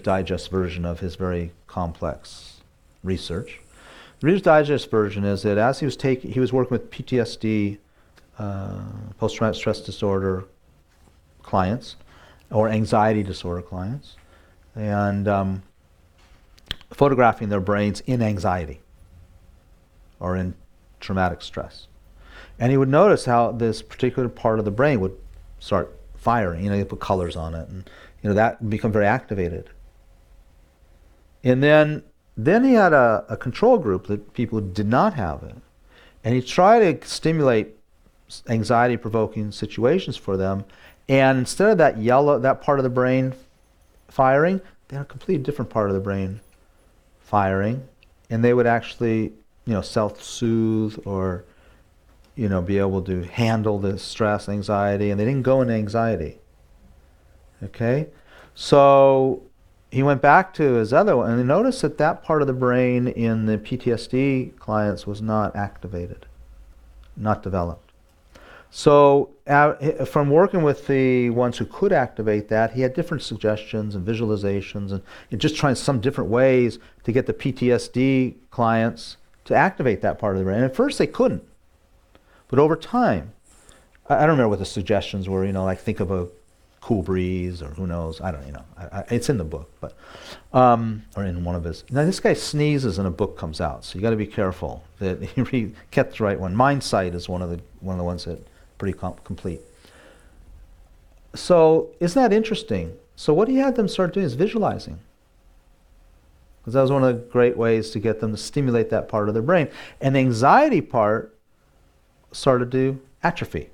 Digest version of his very complex research. The Reader's Digest version is that as he was working with PTSD, post-traumatic stress disorder clients, or anxiety disorder clients, and photographing their brains in anxiety or in traumatic stress. And he would notice how this particular part of the brain would start firing. You put colors on it, and that would become very activated. And then he had a control group that people who did not have it, and he tried to stimulate anxiety-provoking situations for them. And instead of that part of the brain firing, they had a completely different part of the brain firing, and they would actually, self-soothe or, be able to handle the stress, anxiety, and they didn't go into anxiety. Okay, so he went back to his other one, and he noticed that part of the brain in the PTSD clients was not activated, not developed. So from working with the ones who could activate that, he had different suggestions and visualizations and just trying some different ways to get the PTSD clients to activate that part of the brain. And at first they couldn't. But over time, I don't remember what the suggestions were, like think of a cool breeze, or who knows, I don't it's in the book, but or in one of his. Now this guy sneezes and a book comes out, so you got to be careful that you get the right one. Mindsight is one of the ones that pretty complete. So isn't that interesting? So what he had them start doing is visualizing, because that was one of the great ways to get them to stimulate that part of their brain, and the anxiety part started to atrophy.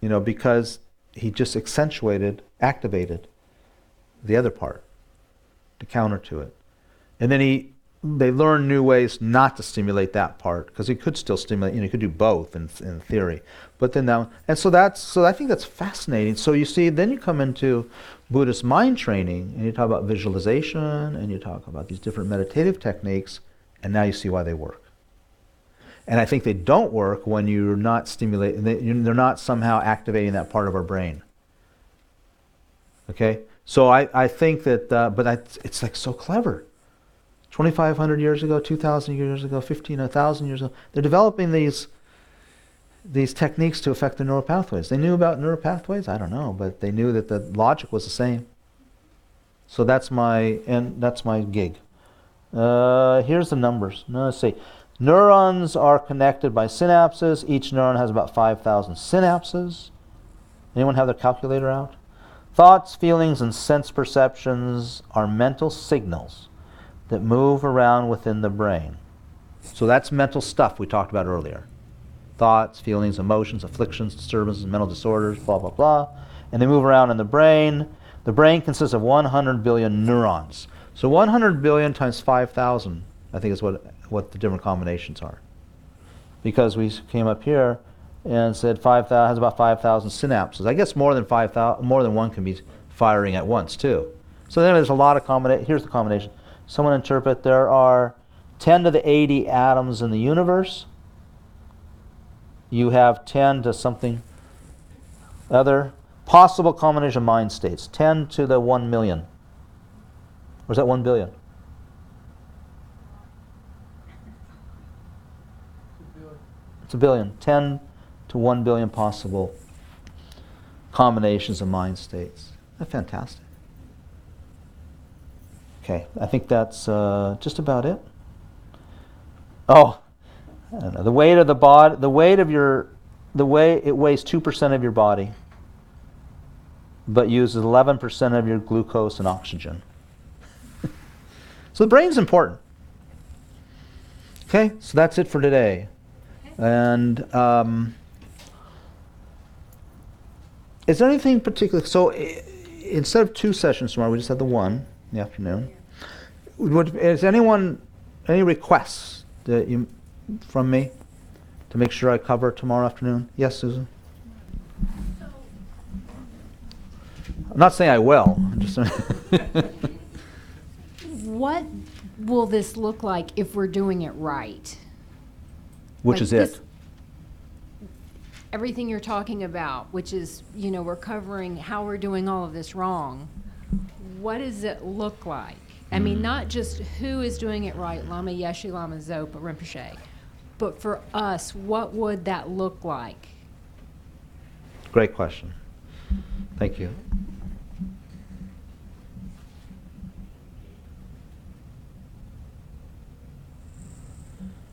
Because he just activated the other part to counter to it. And then they learned new ways not to stimulate that part, because he could still stimulate, you could do both in theory. But then so I think that's fascinating. So you see, then you come into Buddhist mind training, and you talk about visualization, and you talk about these different meditative techniques, and now you see why they work. And I think they don't work when you're not stimulating, they're not somehow activating that part of our brain. Okay? So I think that, it's like so clever. 2,500 years ago, 2,000 years ago, 1,000 years ago, they're developing these techniques to affect the neural pathways. They knew about neural pathways? I don't know, but they knew that the logic was the same. So that's my gig. Here's the numbers. Now let's see. Neurons are connected by synapses. Each neuron has about 5,000 synapses. Anyone have their calculator out? Thoughts, feelings, and sense perceptions are mental signals that move around within the brain. So that's mental stuff we talked about earlier. Thoughts, feelings, emotions, afflictions, disturbances, mental disorders, blah, blah, blah. And they move around in the brain. The brain consists of 100 billion neurons. So 100 billion times 5,000, I think is what the different combinations are. Because we came up here and said 5,000 has about 5,000 synapses. I guess more than one can be firing at once too. So then there's a lot of combination. Here's the combination. Someone interpret there are 10 to the 80 atoms in the universe. You have 10 to something other. Possible combination of mind states. 10 to the 1 million. Or is that 1 billion? It's a billion. 10 to 1 billion possible combinations of mind states. Isn't that fantastic? Okay, I think that's just about it. Oh, I don't know. The weight of the body, the weight it weighs 2% of your body, but uses 11% of your glucose and oxygen. So the brain's important. Okay, so that's it for today. And is there anything particular? So instead of 2 sessions tomorrow, we just had the one in the afternoon. Is anyone any requests from me to make sure I cover tomorrow afternoon? Yes, Susan. I'm not saying I will. I'm just What will this look like if we're doing it right? Which is it? Everything you're talking about, which is, we're covering how we're doing all of this wrong. what does it look like? I mean, not just who is doing it right, Lama Yeshe, Lama Zopa, Rinpoche, but for us, what would that look like? Great question. Thank you.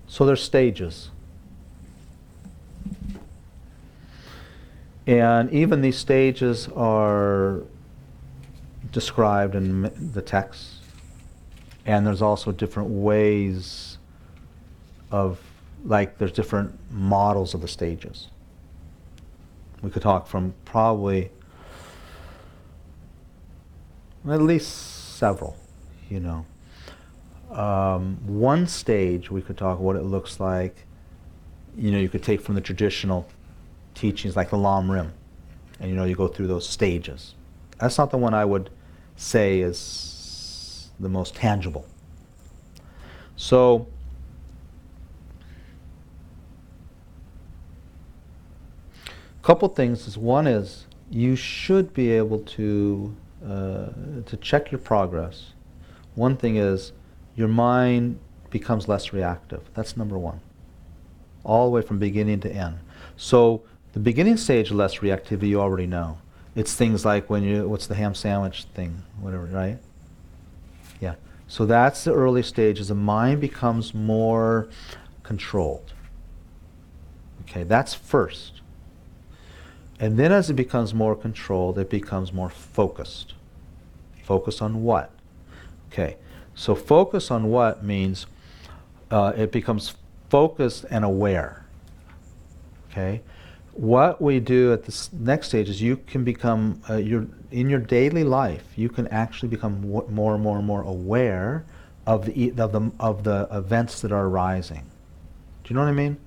So there's stages. And even these stages are described in the text. And there's also different ways of, like, there's different models of the stages. We could talk from probably at least several, you know. One stage we could talk what it looks like, you know, you could take from the traditional teachings like the Lam Rim, and you know, you go through those stages. That's not the one I would say is the most tangible. So, a couple things is, one is you should be able to check your progress. One thing is your mind becomes less reactive. That's number one. All the way from beginning to end. So the beginning stage of less reactivity you already know. It's things like when you, what's the ham sandwich thing, whatever, right? Yeah. So that's the early stages. The mind becomes more controlled. Okay, that's first. And then as it becomes more controlled, it becomes more focused. Focused on what? Okay, so focus on what means it becomes focused and aware. Okay, what we do at this next stage is you can become, in your daily life, you can actually become more and more and more aware of the events that are arising. Do you know what I mean?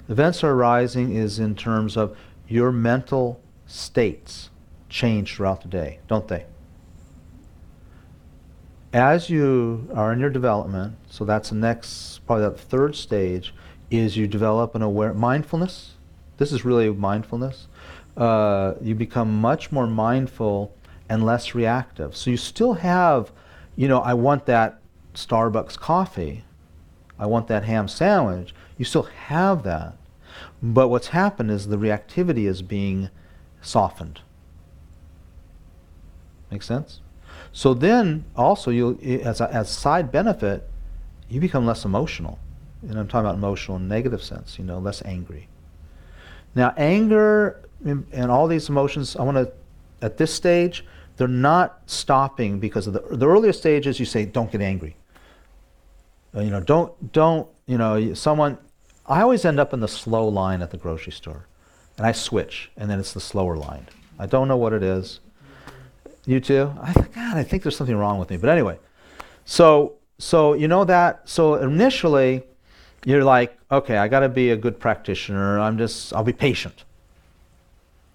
Events are arising is in terms of your mental states change throughout the day, don't they? As you are in your development, so that's the next, probably that third stage, is you develop an mindfulness. This is really mindfulness. You become much more mindful and less reactive. So you still have, you know, I want that Starbucks coffee. I want that ham sandwich. You still have that. But what's happened is the reactivity is being softened. Make sense? So then also, as a side benefit, you become less emotional. And I'm talking about emotional in a negative sense, you know, less angry. Now, anger and all these emotions, I want to, at this stage, they're not stopping because of the earlier stages. You say, don't get angry. You know, don't, you know, someone. I always end up in the slow line at the grocery store, and I switch, and then it's the slower line. I don't know what it is. You too? God, I think there's something wrong with me. But anyway, so you know that. So initially, you're like, okay, I got to be a good practitioner. I'll be patient.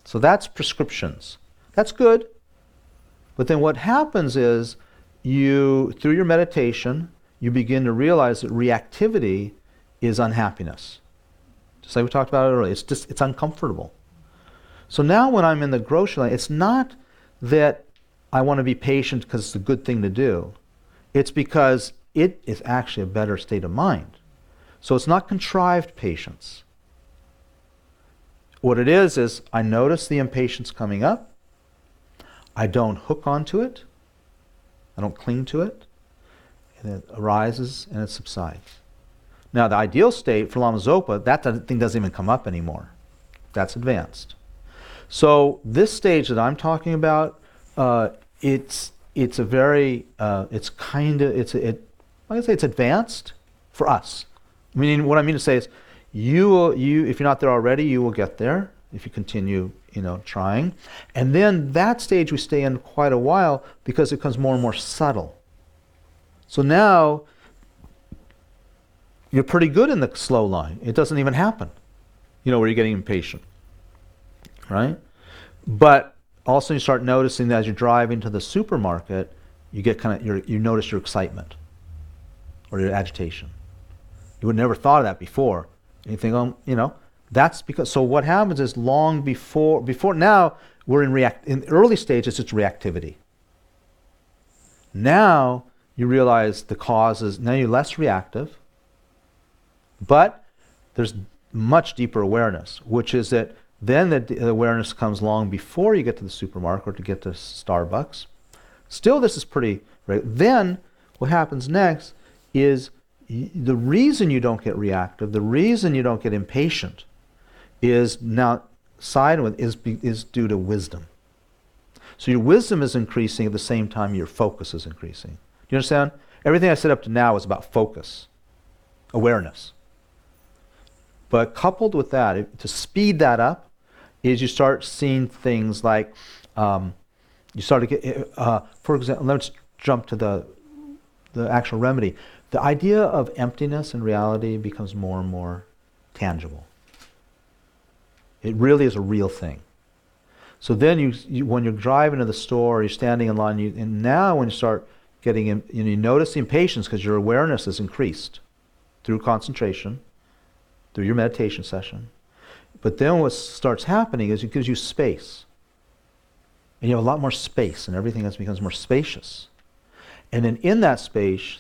So that's prescriptions. That's good. But then what happens is, through your meditation, you begin to realize that reactivity is unhappiness. Just like we talked about earlier, it's uncomfortable. So now when I'm in the grocery line, it's not that I want to be patient because it's a good thing to do. It's because it is actually a better state of mind. So it's not contrived patience. What it is I notice the impatience coming up. I don't hook onto it. I don't cling to it. And it arises and it subsides. Now the ideal state for Lama Zopa, that thing doesn't even come up anymore. That's advanced. So this stage that I'm talking about, it's a very, it's advanced for us. Meaning, what I mean to say is, you if you're not there already, you will get there if you continue, you know, trying. And then that stage we stay in quite a while because it becomes more and more subtle. So now you're pretty good in the slow line. It doesn't even happen, you know, where you're getting impatient, right? But also you start noticing that as you're driving to the supermarket, you get you notice your excitement or your agitation. You would never thought of that before. And you think, you know, that's because, so what happens is long before now, we're in the early stages, it's reactivity. Now you realize the cause is, now you're less reactive, but there's much deeper awareness, which is that then the awareness comes long before you get to the supermarket or to get to Starbucks. Still, this is pretty, right? Then what happens next is the reason you don't get reactive, the reason you don't get impatient is now is due to wisdom. So your wisdom is increasing at the same time your focus is increasing. Do you understand? Everything I said up to now is about focus, awareness. But coupled with that, to speed that up, is you start seeing things like, you start to get, for example, let's jump to the actual remedy. The idea of emptiness in reality becomes more and more tangible. It really is a real thing. So then you when you're driving to the store, you're standing in line, and now when you start getting in, you notice the impatience because your awareness is increased through concentration, through your meditation session. But then what starts happening is it gives you space. And you have a lot more space, and everything else becomes more spacious. And then in that space,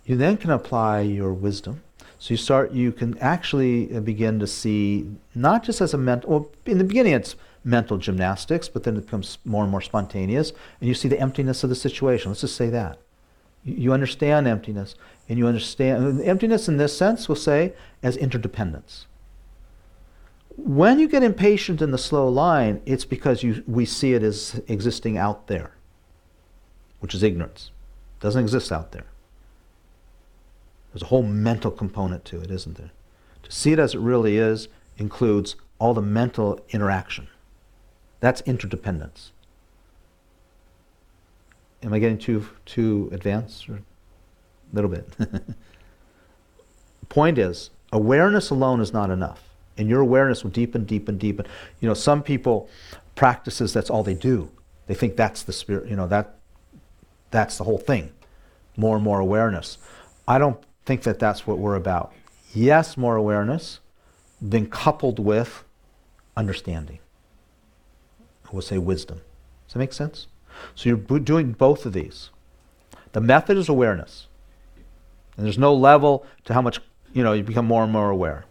you then can apply your wisdom. So you can actually begin to see, not just as a mental, well, in the beginning it's mental gymnastics, but then it becomes more and more spontaneous, and you see the emptiness of the situation. Let's just say that. You understand emptiness, and you understand, emptiness in this sense, we'll say, as interdependence. When you get impatient in the slow line, it's because we see it as existing out there, which is ignorance. It doesn't exist out there. There's a whole mental component to it, isn't there? To see it as it really is includes all the mental interaction. That's interdependence. Am I getting too advanced? Or a little bit. Point is, awareness alone is not enough. And your awareness will deepen, deepen, deepen. Some people practices, that's all they do. They think that's the spirit, that's the whole thing. More and more awareness. I don't think that that's what we're about. Yes, more awareness, then coupled with understanding. We'll say wisdom. Does that make sense? So you're doing both of these. The method is awareness. And there's no level to how much, you become more and more aware.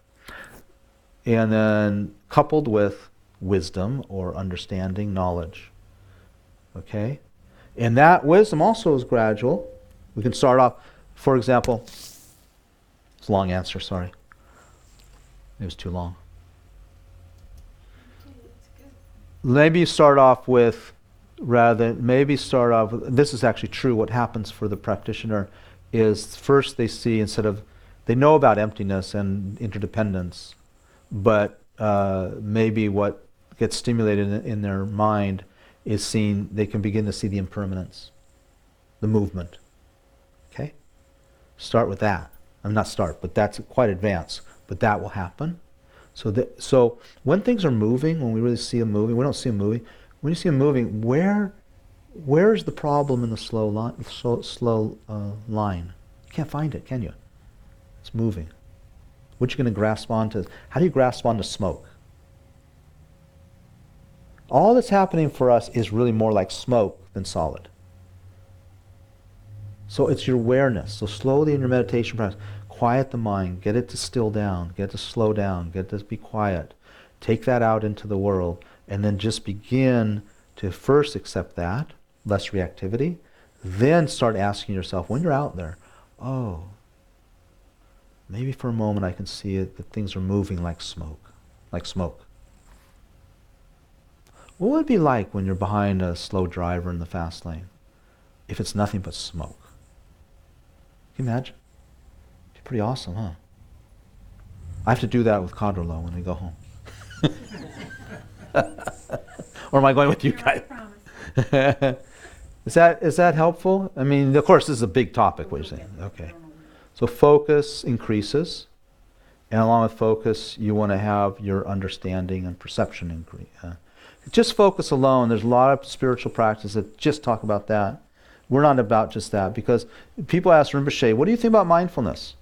And then coupled with wisdom or understanding, knowledge. Okay? And that wisdom also is gradual. We can start off, for example, it's a long answer, sorry. It was too long. Maybe start off with, this is actually true, what happens for the practitioner is first they know about emptiness and interdependence, but maybe what gets stimulated in their mind is they can begin to see the impermanence, the movement. Okay? Start with that. But that's quite advanced. But that will happen. So when things are moving, when we really see them moving, we don't see them moving. When you see them moving, where's the problem in the slow line? You can't find it, can you? It's moving. What you going to grasp onto? How do you grasp onto smoke? All that's happening for us is really more like smoke than solid. So it's your awareness. So slowly in your meditation practice, quiet the mind, get it to still down, get it to slow down, get it to be quiet. Take that out into the world, and then just begin to first accept that, less reactivity, then start asking yourself, when you're out there, maybe for a moment I can see it, that things are moving like smoke, What would it be like when you're behind a slow driver in the fast lane, if it's nothing but smoke? Can you imagine? It'd be pretty awesome, huh? I have to do that with Kadampa when we go home. Or am I going with you guys? Is that helpful? I mean, of course, this is a big topic, what you're saying. Okay. So focus increases, and along with focus, you want to have your understanding and perception increase. Just focus alone, there's a lot of spiritual practices that just talk about that. We're not about just that, because people ask Rinpoche, what do you think about mindfulness?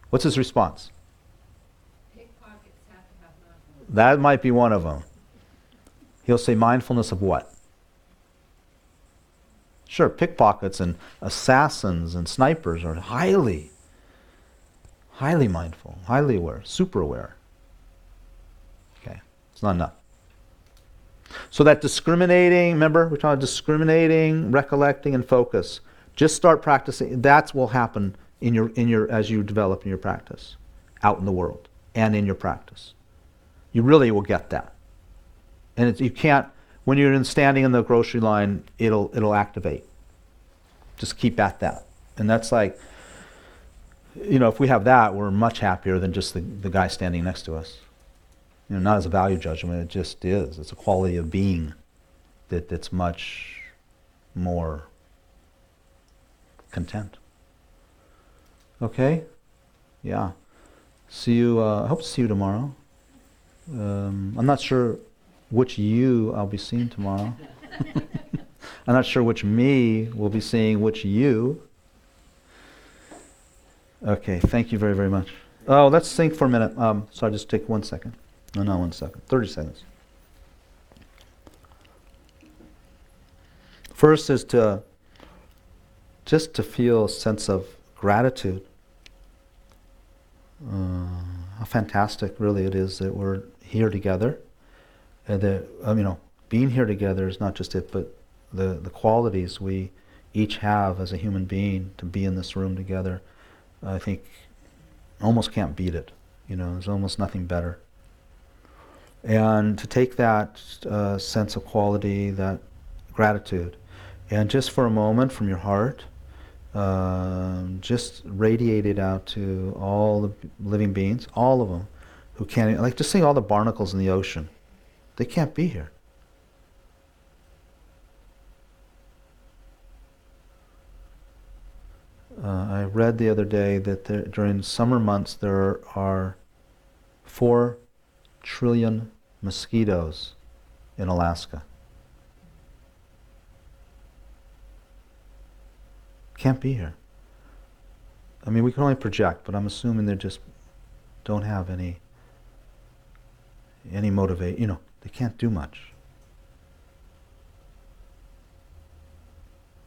What's his response? Pickpockets have to have mindfulness. That might be one of them. He'll say mindfulness of what? Sure, pickpockets and assassins and snipers are highly mindful, highly aware, super aware. Okay, it's not enough. So that discriminating, remember, we're talking about discriminating, recollecting, and focus. Just start practicing. That will happen in your as you develop in your practice, out in the world, and in your practice. You really will get that. And you can't, when you're standing in the grocery line, it'll activate. Just keep at that. And that's like, if we have that, we're much happier than just the guy standing next to us. Not as a value judgment, it just is. It's a quality of being that's much more content. Okay? Yeah. See you, I hope to see you tomorrow. I'm not sure which you I'll be seeing tomorrow. I'm not sure which me will be seeing which you. Okay, thank you very, very much. Oh, let's think for a minute. So I'll just take 1 second. No, not 1 second. 30 seconds. First is just to feel a sense of gratitude. How fantastic really it is that we're here together. And that, being here together is not just it, but the qualities we each have as a human being to be in this room together, I think almost can't beat it. There's almost nothing better. And to take that sense of quality, that gratitude, and just for a moment from your heart, just radiate it out to all the living beings, all of them, who can't, like just think all the barnacles in the ocean. They can't be here. I read the other day that during summer months there are 4 trillion mosquitoes in Alaska. Can't be here. We can only project, but I'm assuming they just don't have any motivate. They can't do much.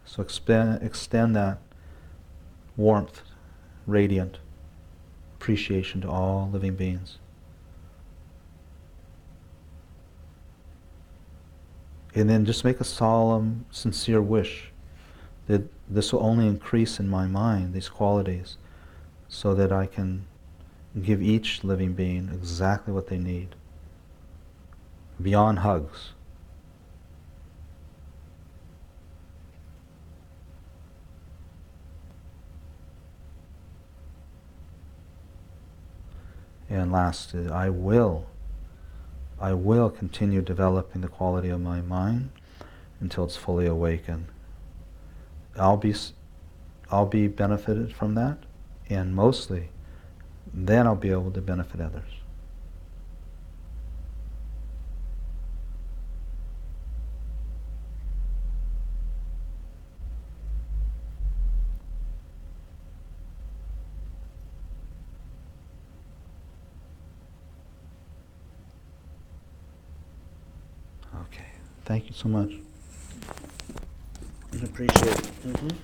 So extend that warmth, radiant appreciation to all living beings. And then just make a solemn, sincere wish that this will only increase in my mind, these qualities, so that I can give each living being exactly what they need, beyond hugs. And last, I will continue developing the quality of my mind until it's fully awakened. I'll be benefited from that, and mostly, then I'll be able to benefit others. Okay, thank you so much. I appreciate it.